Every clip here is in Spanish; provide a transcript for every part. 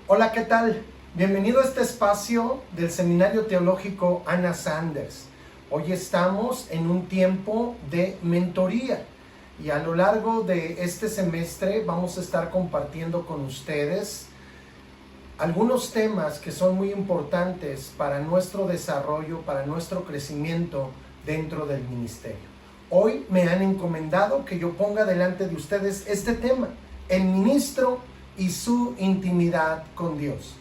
Hola, ¿qué tal? Bienvenido a este espacio del Seminario Teológico Anna Sanders. Hoy estamos en un tiempo de mentoría y a lo largo de este semestre vamos a estar compartiendo con ustedes algunos temas que son muy importantes para nuestro desarrollo, para nuestro crecimiento dentro del ministerio. Hoy me han encomendado que yo ponga delante de ustedes este tema, el ministro y su intimidad con Dios.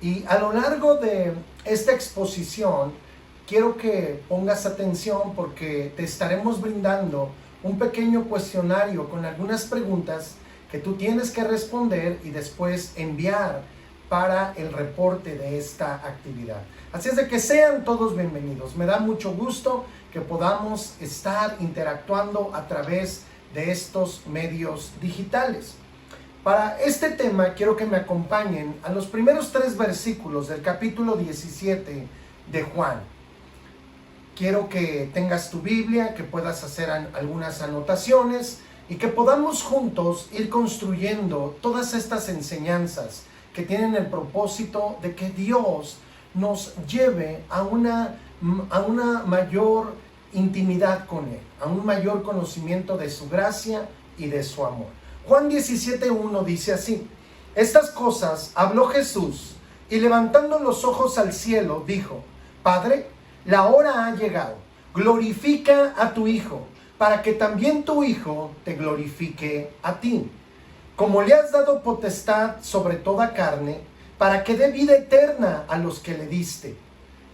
Y a lo largo de esta exposición quiero que pongas atención porque te estaremos brindando un pequeño cuestionario con algunas preguntas que tú tienes que responder y después enviar para el reporte de esta actividad. Así es de que sean todos bienvenidos. Me da mucho gusto que podamos estar interactuando a través de estos medios digitales. Para este tema quiero que me acompañen a los primeros 3 versículos del capítulo 17 de Juan. Quiero que tengas tu Biblia, que puedas hacer algunas anotaciones y que podamos juntos ir construyendo todas estas enseñanzas que tienen el propósito de que Dios nos lleve a una mayor intimidad con Él, a un mayor conocimiento de su gracia y de su amor. Juan 17:1 dice así: estas cosas habló Jesús y levantando los ojos al cielo dijo: Padre, la hora ha llegado, glorifica a tu Hijo, para que también tu Hijo te glorifique a ti, como le has dado potestad sobre toda carne, para que dé vida eterna a los que le diste.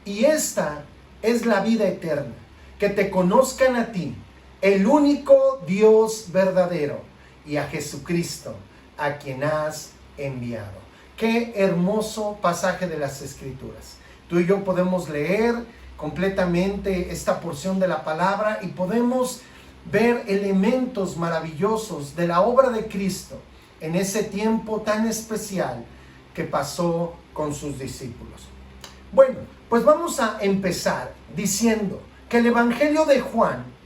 Y esta es la vida eterna, que te conozcan a ti, el único Dios verdadero, y a Jesucristo, a quien has enviado. Qué hermoso pasaje de las Escrituras. Tú y yo podemos leer completamente esta porción de la palabra y podemos ver elementos maravillosos de la obra de Cristo en ese tiempo tan especial que pasó con sus discípulos. Bueno, pues vamos a empezar diciendo que el Evangelio de Juan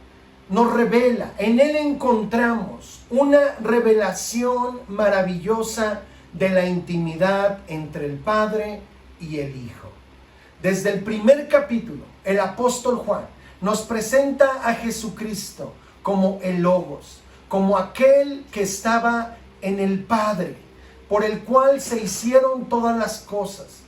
nos revela, en él encontramos una revelación maravillosa de la intimidad entre el Padre y el Hijo. Desde el primer capítulo, el apóstol Juan nos presenta a Jesucristo como el Logos, como aquel que estaba en el Padre, por el cual se hicieron todas las cosas.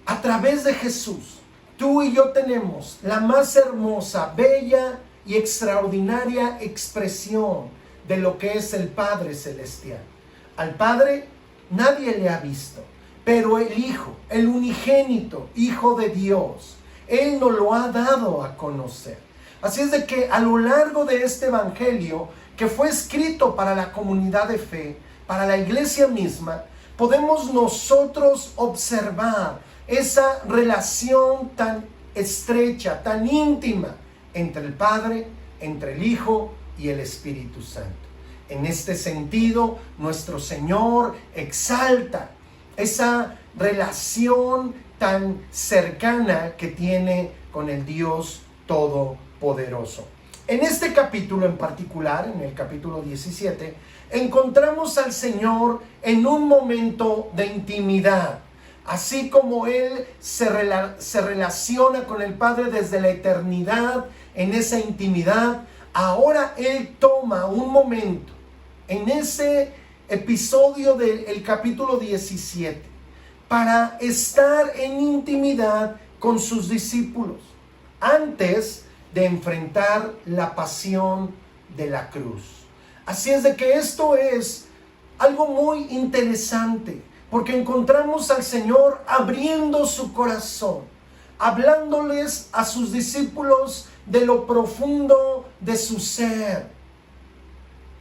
A través de Jesús, tú y yo tenemos la más hermosa, bella y extraordinaria expresión de lo que es el Padre Celestial. Al Padre nadie le ha visto, pero el Hijo, el unigénito Hijo de Dios, Él nos lo ha dado a conocer. Así es de que a lo largo de este Evangelio, que fue escrito para la comunidad de fe, para la iglesia misma, podemos nosotros observar esa relación tan estrecha, tan íntima, entre el Padre, entre el Hijo y el Espíritu Santo. En este sentido, nuestro Señor exalta esa relación tan cercana que tiene con el Dios Todopoderoso. En este capítulo en particular, en el capítulo 17, encontramos al Señor en un momento de intimidad. Así como Él se relaciona con el Padre desde la eternidad, en esa intimidad, ahora Él toma un momento en ese episodio del capítulo 17 para estar en intimidad con sus discípulos antes de enfrentar la pasión de la cruz. Así es de que esto es algo muy interesante, porque encontramos al Señor abriendo su corazón, hablándoles a sus discípulos de lo profundo de su ser.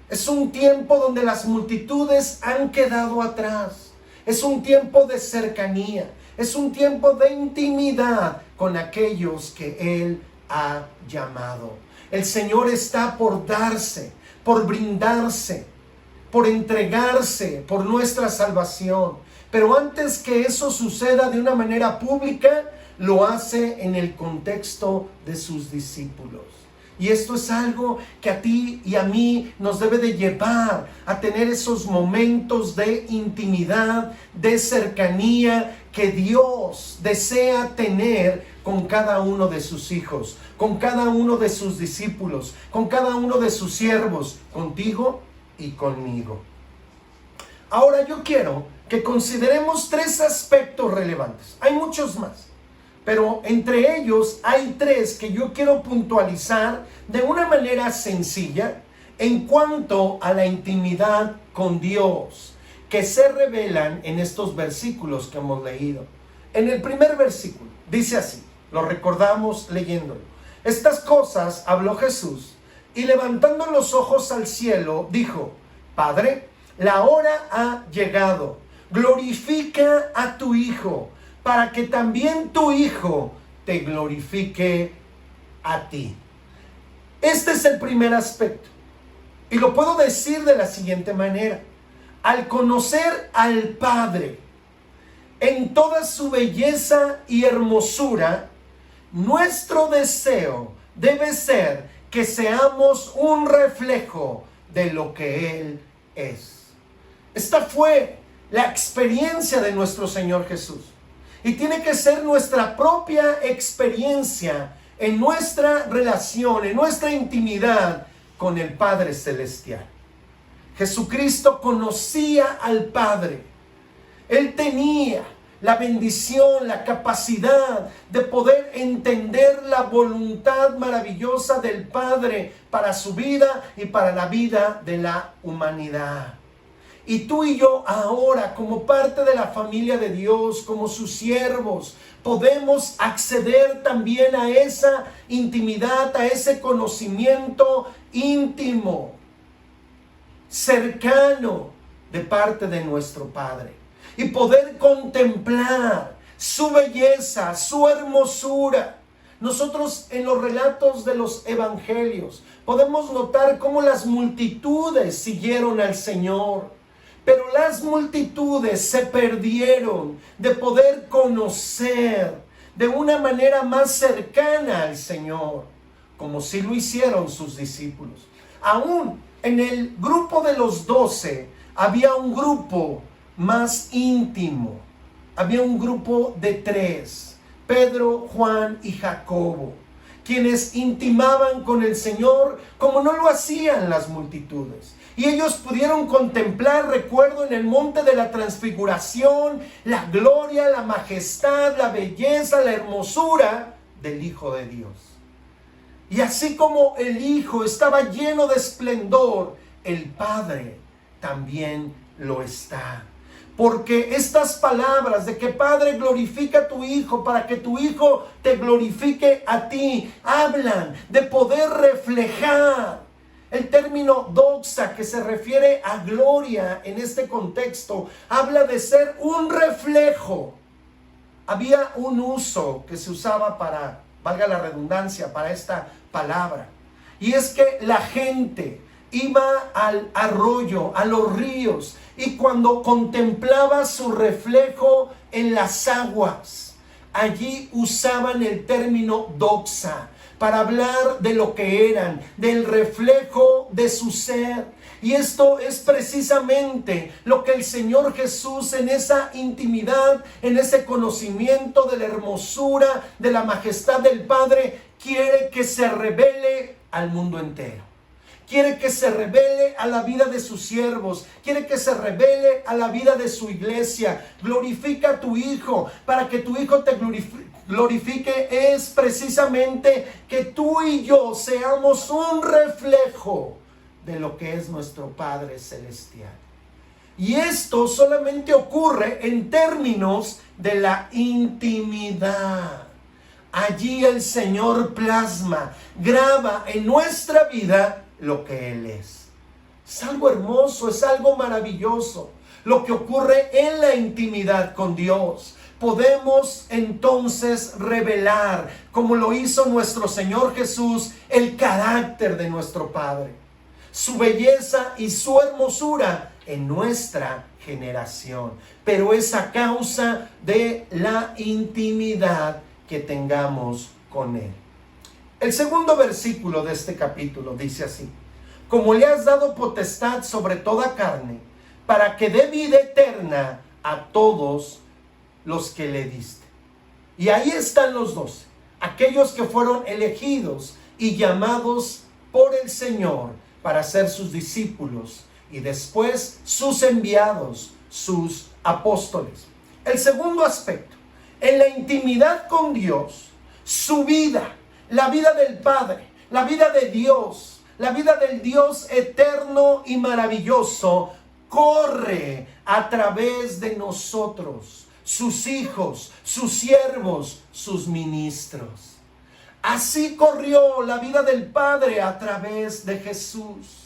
Es un tiempo donde las multitudes han quedado atrás. Es un tiempo de cercanía. Es un tiempo de intimidad con aquellos que Él ha llamado. El Señor está por darse, por brindarse, por entregarse por nuestra salvación. Pero antes que eso suceda de una manera pública, lo hace en el contexto de sus discípulos. Y esto es algo que a ti y a mí nos debe de llevar a tener esos momentos de intimidad, de cercanía que Dios desea tener con cada uno de sus hijos, con cada uno de sus discípulos, con cada uno de sus siervos, contigo y conmigo. Ahora yo quiero que consideremos 3 aspectos relevantes. Hay muchos más, pero entre ellos hay 3 que yo quiero puntualizar de una manera sencilla en cuanto a la intimidad con Dios, que se revelan en estos versículos que hemos leído. En el primer versículo dice así, lo recordamos leyéndolo: estas cosas habló Jesús, y levantando los ojos al cielo, dijo: Padre, la hora ha llegado, glorifica a tu Hijo, para que también tu Hijo te glorifique a ti. Este es el primer aspecto. Y lo puedo decir de la siguiente manera: al conocer al Padre en toda su belleza y hermosura, nuestro deseo debe ser que seamos un reflejo de lo que Él es. Esta fue la experiencia de nuestro Señor Jesús. Y tiene que ser nuestra propia experiencia en nuestra relación, en nuestra intimidad con el Padre Celestial. Jesucristo conocía al Padre. Él tenía la bendición, la capacidad de poder entender la voluntad maravillosa del Padre para su vida y para la vida de la humanidad. Y tú y yo ahora, como parte de la familia de Dios, como sus siervos, podemos acceder también a esa intimidad, a ese conocimiento íntimo, cercano de parte de nuestro Padre. Y poder contemplar su belleza, su hermosura. Nosotros en los relatos de los evangelios podemos notar cómo las multitudes siguieron al Señor. Pero las multitudes se perdieron de poder conocer de una manera más cercana al Señor, como sí lo hicieron sus discípulos. Aún en el grupo de los 12 había un grupo más íntimo. Había un grupo de 3, Pedro, Juan y Jacobo, quienes intimaban con el Señor como no lo hacían las multitudes. Y ellos pudieron contemplar, recuerdo, en el monte de la transfiguración, la gloria, la majestad, la belleza, la hermosura del Hijo de Dios. Y así como el Hijo estaba lleno de esplendor, el Padre también lo está. Porque estas palabras de que Padre glorifica a tu Hijo para que tu Hijo te glorifique a ti, hablan de poder reflejar. El término doxa, que se refiere a gloria en este contexto, habla de ser un reflejo. Había un uso que se usaba para, valga la redundancia, para esta palabra. Y es que la gente iba al arroyo, a los ríos, y cuando contemplaba su reflejo en las aguas, allí usaban el término doxa para hablar de lo que eran, del reflejo de su ser. Y esto es precisamente lo que el Señor Jesús, en esa intimidad, en ese conocimiento de la hermosura, de la majestad del Padre, quiere que se revele al mundo entero. Quiere que se revele a la vida de sus siervos. Quiere que se revele a la vida de su iglesia. Glorifica a tu Hijo. Para que tu Hijo te glorifique es precisamente que tú y yo seamos un reflejo de lo que es nuestro Padre Celestial. Y esto solamente ocurre en términos de la intimidad. Allí el Señor plasma, graba en nuestra vida lo que Él es. Es algo hermoso, es algo maravilloso lo que ocurre en la intimidad con Dios. Podemos entonces revelar, como lo hizo nuestro Señor Jesús, el carácter de nuestro Padre, su belleza y su hermosura en nuestra generación. Pero es a causa de la intimidad que tengamos con Él. El segundo versículo de este capítulo dice así: como le has dado potestad sobre toda carne, para que dé vida eterna a todos los que le diste. Y ahí están los 12, aquellos que fueron elegidos y llamados por el Señor para ser sus discípulos y después sus enviados, sus apóstoles. El segundo aspecto, en la intimidad con Dios, su vida, la vida del Padre, la vida de Dios, la vida del Dios eterno y maravilloso, corre a través de nosotros, sus hijos, sus siervos, sus ministros. Así corrió la vida del Padre a través de Jesús.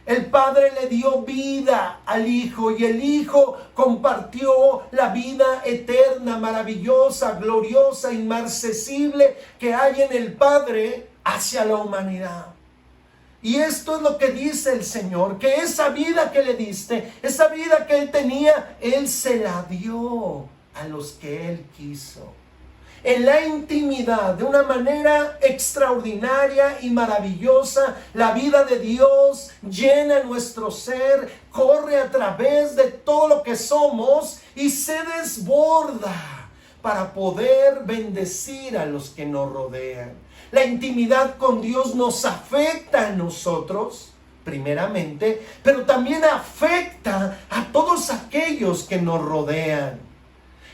El Padre le dio vida al Hijo y el Hijo compartió la vida eterna, maravillosa, gloriosa, inmarcesible que hay en el Padre hacia la humanidad. Y esto es lo que dice el Señor, que esa vida que le diste, esa vida que Él tenía, Él se la dio a los que Él quiso. En la intimidad, de una manera extraordinaria y maravillosa, la vida de Dios llena nuestro ser, corre a través de todo lo que somos y se desborda para poder bendecir a los que nos rodean. La intimidad con Dios nos afecta a nosotros, primeramente, pero también afecta a todos aquellos que nos rodean.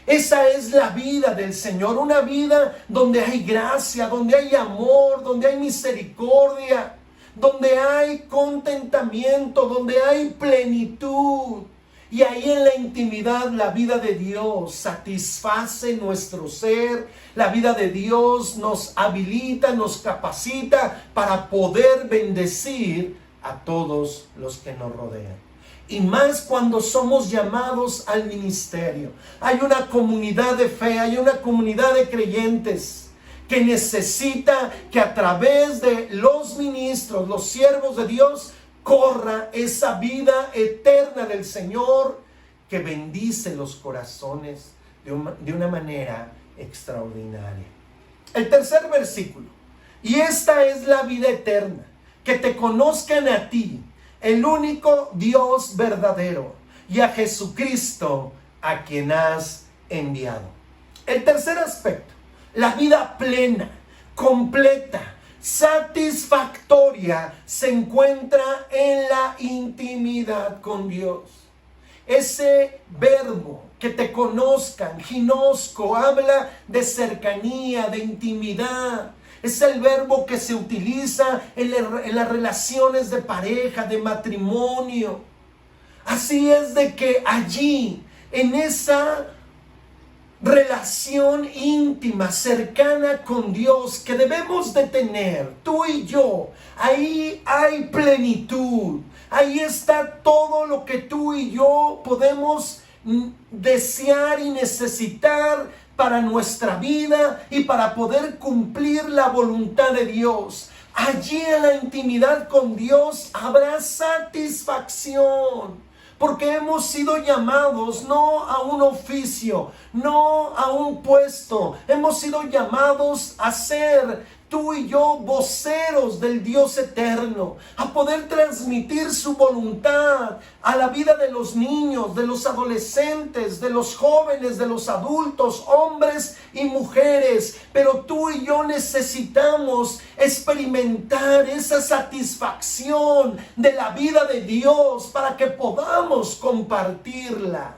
Esa es la vida del Señor, una vida donde hay gracia, donde hay amor, donde hay misericordia, donde hay contentamiento, donde hay plenitud. Y ahí en la intimidad la vida de Dios satisface nuestro ser, la vida de Dios nos habilita, nos capacita para poder bendecir a todos los que nos rodean. Y más cuando somos llamados al ministerio. Hay una comunidad de fe, hay una comunidad de creyentes que necesita que a través de los ministros, los siervos de Dios, corra esa vida eterna del Señor que bendice los corazones de una manera extraordinaria. El tercer versículo: y esta es la vida eterna, que te conozcan a ti, el único Dios verdadero, y a Jesucristo, a quien has enviado. El tercer aspecto, la vida plena, completa, satisfactoria, se encuentra en la intimidad con Dios. Ese verbo, que te conozcan, ginosco, habla de cercanía, de intimidad. Es el verbo que se utiliza en las relaciones de pareja, de matrimonio. Así es de que allí, en esa relación íntima, cercana con Dios que debemos de tener, tú y yo, ahí hay plenitud. Ahí está todo lo que tú y yo podemos desear y necesitar para nuestra vida y para poder cumplir la voluntad de Dios. Allí en la intimidad con Dios habrá satisfacción, porque hemos sido llamados no a un oficio, no a un puesto. Hemos sido llamados a ser tú y yo voceros del Dios eterno, a poder transmitir su voluntad a la vida de los niños, de los adolescentes, de los jóvenes, de los adultos, hombres y mujeres. Pero tú y yo necesitamos experimentar esa satisfacción de la vida de Dios para que podamos compartirla.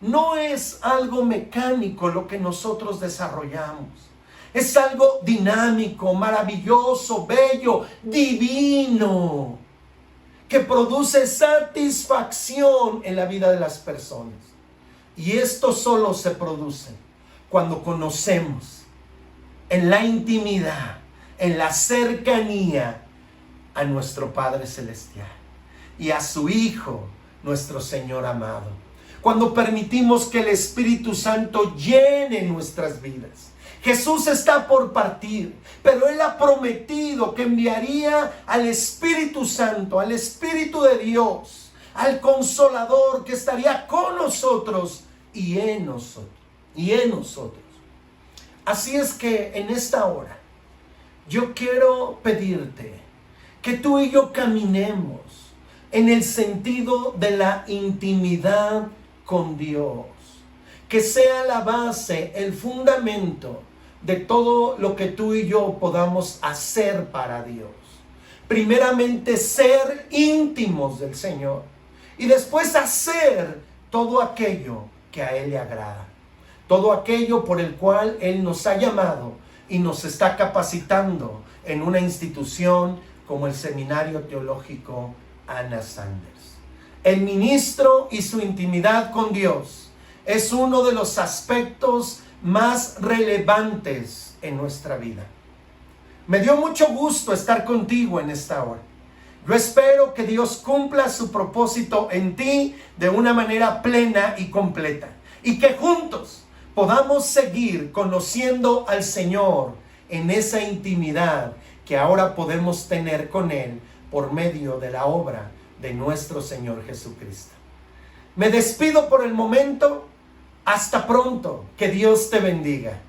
No es algo mecánico lo que nosotros desarrollamos. Es algo dinámico, maravilloso, bello, divino, que produce satisfacción en la vida de las personas. Y esto solo se produce cuando conocemos en la intimidad, en la cercanía a nuestro Padre Celestial y a su Hijo, nuestro Señor amado. Cuando permitimos que el Espíritu Santo llene nuestras vidas. Jesús está por partir, pero Él ha prometido que enviaría al Espíritu Santo, al Espíritu de Dios, al Consolador que estaría con nosotros y en nosotros. Así es que en esta hora yo quiero pedirte que tú y yo caminemos en el sentido de la intimidad con Dios. Que sea la base, el fundamento de todo lo que tú y yo podamos hacer para Dios. Primeramente, ser íntimos del Señor y después hacer todo aquello que a Él le agrada. Todo aquello por el cual Él nos ha llamado y nos está capacitando en una institución como el Seminario Teológico Anna Sanders. El ministro y su intimidad con Dios es uno de los aspectos más relevantes en nuestra vida. Me dio mucho gusto estar contigo en esta hora. Yo espero que Dios cumpla su propósito en ti de una manera plena y completa. Y que juntos podamos seguir conociendo al Señor en esa intimidad que ahora podemos tener con Él por medio de la obra de nuestro Señor Jesucristo. Me despido por el momento. Hasta pronto. Que Dios te bendiga.